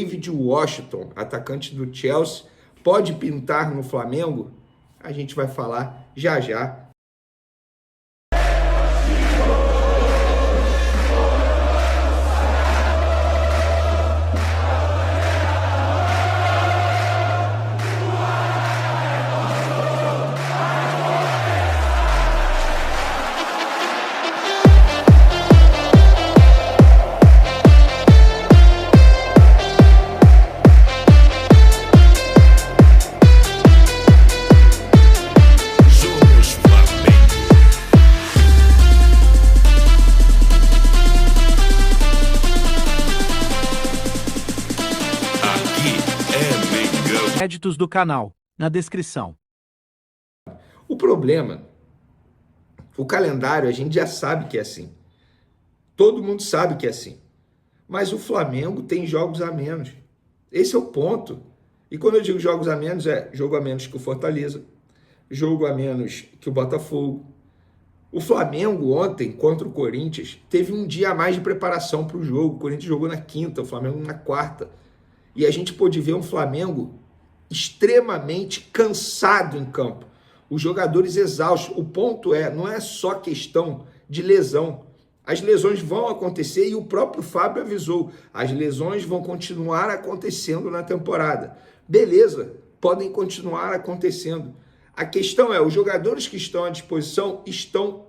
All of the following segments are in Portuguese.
David Washington, atacante do Chelsea, pode pintar no Flamengo? A gente vai falar já já. Créditos do canal, na descrição. O problema, o calendário, a gente já sabe que é assim. Todo mundo sabe que é assim. Mas o Flamengo tem jogos a menos. Esse é o ponto. E quando eu digo jogos a menos, é jogo a menos que o Fortaleza, jogo a menos que o Botafogo. O Flamengo ontem, contra o Corinthians, teve um dia a mais de preparação para o jogo. O Corinthians jogou na quinta, o Flamengo na quarta. E a gente pôde ver um Flamengo extremamente cansado em campo, os jogadores exaustos. O ponto não é só questão de lesão, as lesões vão acontecer e o próprio Fábio avisou, as lesões vão continuar acontecendo na temporada, beleza, podem continuar acontecendo, a questão é, os jogadores que estão à disposição estão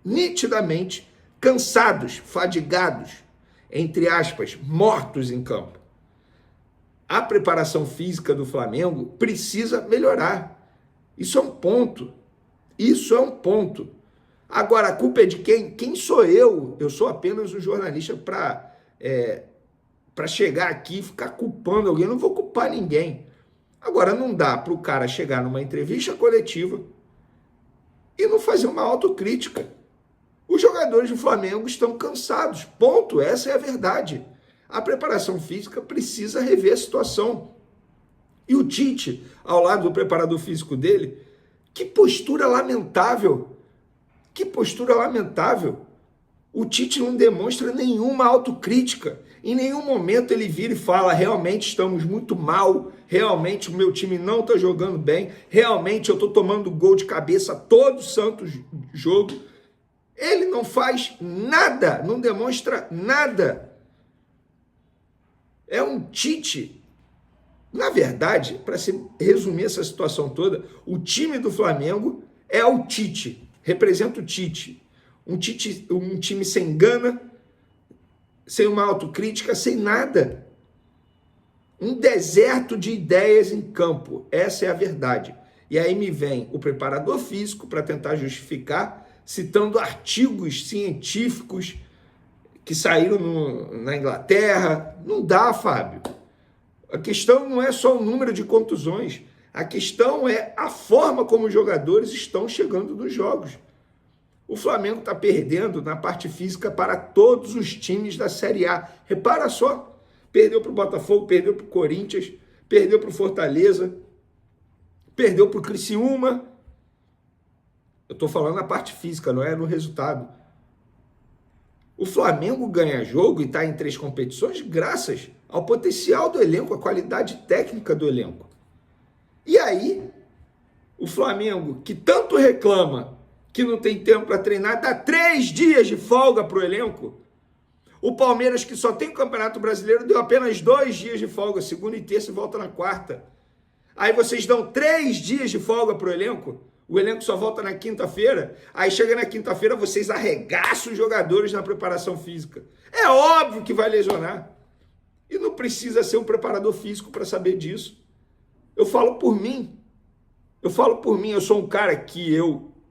nitidamente cansados, fadigados, entre aspas, mortos em campo. A preparação física do Flamengo precisa melhorar. Isso é um ponto. Isso é um ponto. Agora, a culpa é de quem? Quem sou eu? Eu sou apenas um jornalista para chegar aqui e ficar culpando alguém. Eu não vou culpar ninguém. Agora, não dá para o cara chegar numa entrevista coletiva e não fazer uma autocrítica. Os jogadores do Flamengo estão cansados. Ponto. Essa é a verdade. A preparação física precisa rever a situação. E o Tite, ao lado do preparador físico dele, que postura lamentável. Que postura lamentável. O Tite não demonstra nenhuma autocrítica. Em nenhum momento ele vira e fala, realmente estamos muito mal, realmente o meu time não está jogando bem, realmente eu estou tomando gol de cabeça todo santo jogo. Ele não faz nada, não demonstra nada. É um Tite, na verdade, para resumir essa situação toda, o time do Flamengo é o Tite, representa o Tite, um time sem gana, sem uma autocrítica, sem nada, um deserto de ideias em campo, essa é a verdade. E aí me vem o preparador físico para tentar justificar, citando artigos científicos que saíram na Inglaterra. Não dá, Fábio. A questão não é só o número de contusões. A questão é a forma como os jogadores estão chegando nos jogos. O Flamengo está perdendo na parte física para todos os times da Série A. Repara só. Perdeu para o Botafogo, perdeu para o Corinthians, perdeu para o Fortaleza, perdeu para o Criciúma. Eu estou falando na parte física, não é no resultado. O Flamengo ganha jogo e está em 3 competições graças ao potencial do elenco, à qualidade técnica do elenco. E aí, o Flamengo, que tanto reclama que não tem tempo para treinar, dá 3 dias de folga para o elenco. O Palmeiras, que só tem o Campeonato Brasileiro, deu apenas 2 dias de folga, segunda e terça, e volta na quarta. Aí vocês dão 3 dias de folga para o elenco. O elenco só volta na quinta-feira, aí chega na quinta-feira, vocês arregaçam os jogadores na preparação física. É óbvio que vai lesionar. E não precisa ser um preparador físico para saber disso. Eu falo por mim. Eu sou um cara que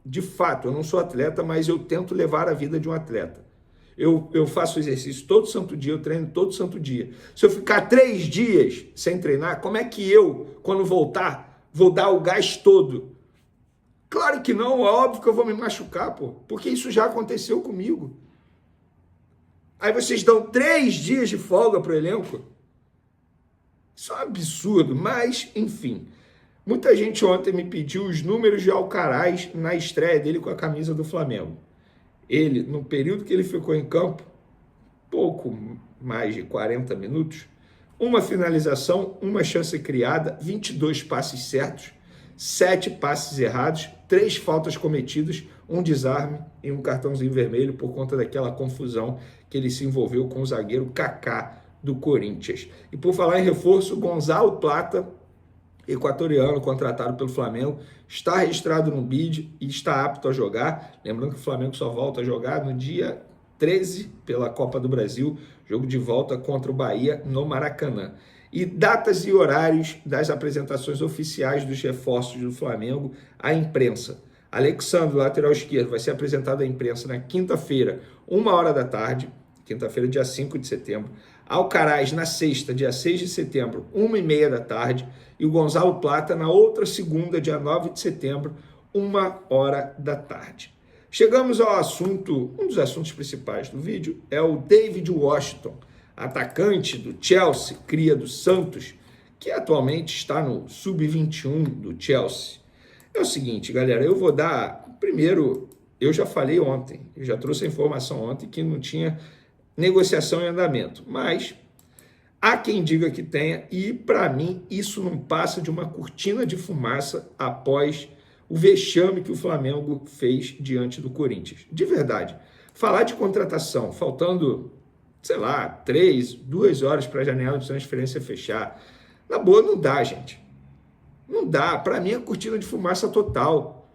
de fato, eu não sou atleta, mas eu tento levar a vida de um atleta. Eu faço exercício todo santo dia, eu treino todo santo dia. Se eu ficar 3 dias sem treinar, como é que eu, quando voltar, vou dar o gás todo? Claro que não, é óbvio que eu vou me machucar, porque isso já aconteceu comigo. Aí vocês dão 3 dias de folga para o elenco? Isso é um absurdo, mas, enfim. Muita gente ontem me pediu os números de Alcaraz na estreia dele com a camisa do Flamengo. Ele, no período que ele ficou em campo, pouco mais de 40 minutos, uma finalização, uma chance criada, 22 passes certos, 7 passes errados, 3 faltas cometidas, um desarme e um cartãozinho vermelho por conta daquela confusão que ele se envolveu com o zagueiro Kaká do Corinthians. E por falar em reforço, Gonzalo Plata, equatoriano, contratado pelo Flamengo, está registrado no BID e está apto a jogar. Lembrando que o Flamengo só volta a jogar no dia 13 pela Copa do Brasil, jogo de volta contra o Bahia no Maracanã. E datas e horários das apresentações oficiais dos reforços do Flamengo à imprensa. Alexandre, lateral esquerdo, vai ser apresentado à imprensa na quinta-feira, 1h da tarde, quinta-feira, dia 5 de setembro. Alcaraz, na sexta, dia 6 de setembro, 1h30 da tarde. E o Gonzalo Plata, na outra segunda, dia 9 de setembro, 1h da tarde. Chegamos ao assunto, um dos assuntos principais do vídeo, é o David Washington, atacante do Chelsea, cria do Santos, que atualmente está no Sub-21 do Chelsea. É o seguinte, galera, eu vou dar... Primeiro, eu já falei ontem, eu já trouxe a informação ontem que não tinha negociação em andamento, mas há quem diga que tenha, e para mim isso não passa de uma cortina de fumaça após o vexame que o Flamengo fez diante do Corinthians. De verdade, falar de contratação, faltando, sei lá, 2 horas para a janela de transferência fechar, na boa não dá, gente. Não dá, para mim é cortina de fumaça total.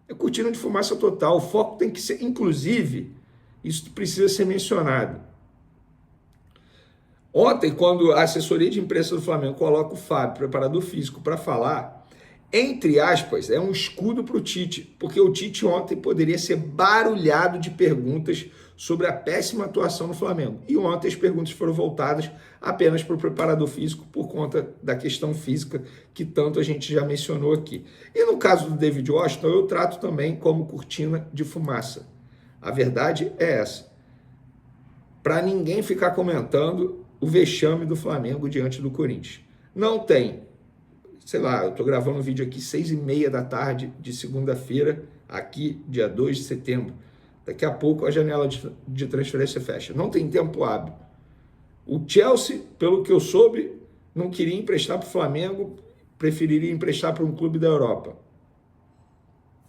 É cortina de fumaça total, o foco tem que ser, inclusive, isso precisa ser mencionado. Ontem, quando a assessoria de imprensa do Flamengo coloca o Fábio, preparador físico, para falar, entre aspas, é um escudo para o Tite, porque o Tite ontem poderia ser barulhado de perguntas sobre a péssima atuação do Flamengo. E ontem as perguntas foram voltadas apenas para o preparador físico por conta da questão física que tanto a gente já mencionou aqui. E no caso do David Washington, eu trato também como cortina de fumaça. A verdade é essa. Para ninguém ficar comentando o vexame do Flamengo diante do Corinthians. Não tem, sei lá, eu estou gravando um vídeo aqui 6h30 da tarde de segunda-feira, aqui, dia 2 de setembro. Daqui a pouco a janela de transferência fecha. Não tem tempo hábil. O Chelsea, pelo que eu soube, não queria emprestar para o Flamengo, preferiria emprestar para um clube da Europa.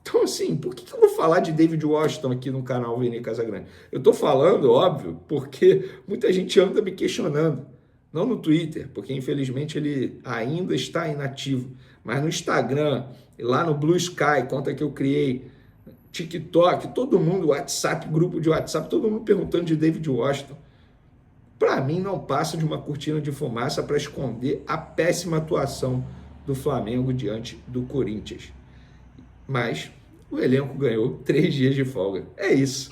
Então, assim, por que eu vou falar de David Washington aqui no canal Vini Casagrande? Eu estou falando, óbvio, porque muita gente anda me questionando. Não no Twitter, porque infelizmente ele ainda está inativo. Mas no Instagram, lá no Blue Sky, conta que eu criei, TikTok, todo mundo, WhatsApp, grupo de WhatsApp, todo mundo perguntando de David Washington. Para mim, não passa de uma cortina de fumaça para esconder a péssima atuação do Flamengo diante do Corinthians. Mas o elenco ganhou 3 dias de folga. É isso.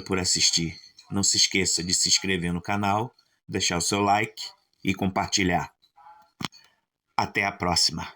Por assistir. Não se esqueça de se inscrever no canal, deixar o seu like e compartilhar. Até a próxima.